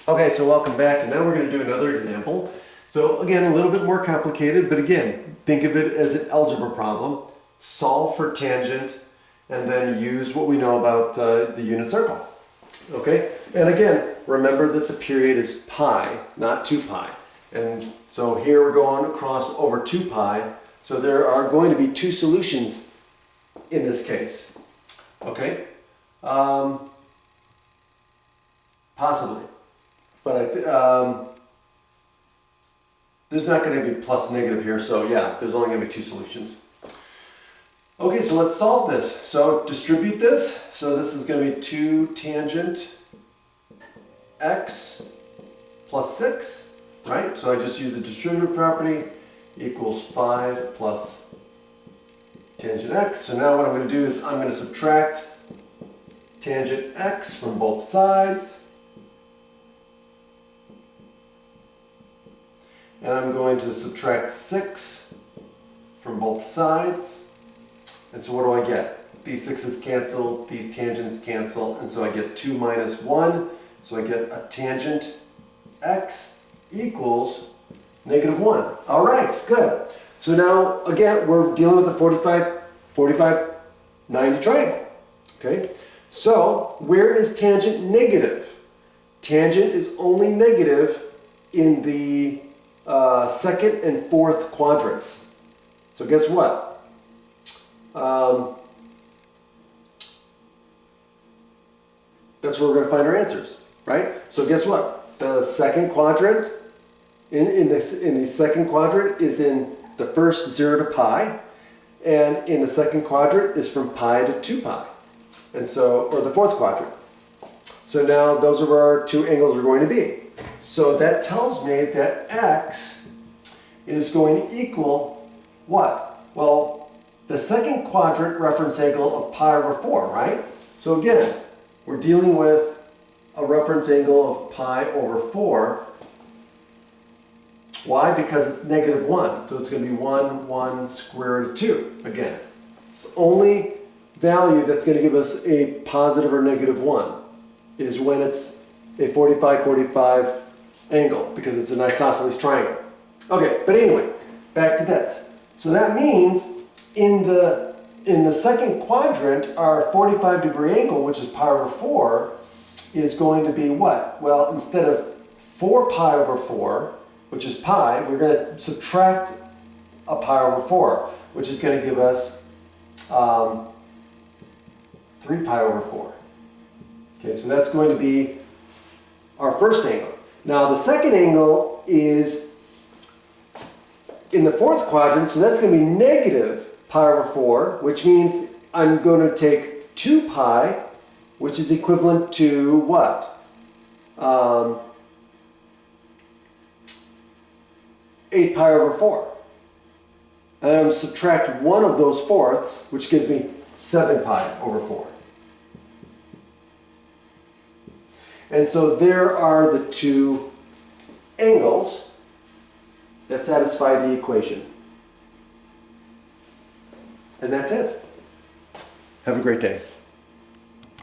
Okay, so welcome back, and now we're going to do another example. So again, a little bit more complicated, but again, think of it as an algebra problem. Solve for tangent, and then use what we know about the unit circle. Okay, and again, remember that the period is pi, not 2 pi. And so here we're going across over 2 pi, so there are going to be two solutions in this case. Okay, possibly. But there's not going to be plus negative here, so yeah, there's only going to be two solutions. Okay, so let's solve this. So distribute this. So this is going to be 2 tangent x plus 6, right? So I just use the distributive property, equals 5 plus tangent x. So now what I'm going to do is I'm going to subtract tangent x from both sides. And I'm going to subtract 6 from both sides. And so what do I get? These 6's cancel, these tangents cancel, and so I get 2 minus 1. So I get a tangent x equals negative 1. All right, good. So now, again, we're dealing with a 45, 90 triangle. Okay? So where is tangent negative? Tangent is only negative in the second and fourth quadrants. So guess what? That's where we're going to find our answers, right? So guess what? The second quadrant, in the second quadrant is in the first 0 to pi, and in the second quadrant is from pi to 2 pi, and so, or the fourth quadrant. So now those are where our two angles are going to be. So that tells me that x is going to equal what? Well, the second quadrant reference angle of pi over 4, right? So again, we're dealing with a reference angle of pi over 4. Why? Because it's negative 1. So it's going to be 1 square root of 2. Again, it's the only value that's going to give us a positive or negative 1 is when it's a 45 angle, because it's an isosceles triangle. Okay, but anyway, back to this. So that means in the second quadrant, our 45-degree angle, which is pi over 4, is going to be what? Well, instead of 4 pi over 4, which is pi, we're going to subtract a pi over 4, which is going to give us 3 pi over 4. Okay, so that's going to be our first angle. Now the second angle is in the fourth quadrant, so that's going to be negative pi over 4, which means I'm going to take 2 pi, which is equivalent to what? 8 pi over 4. And I'm going to subtract one of those fourths, which gives me 7 pi over 4. And so there are the two angles that satisfy the equation. And that's it. Have a great day.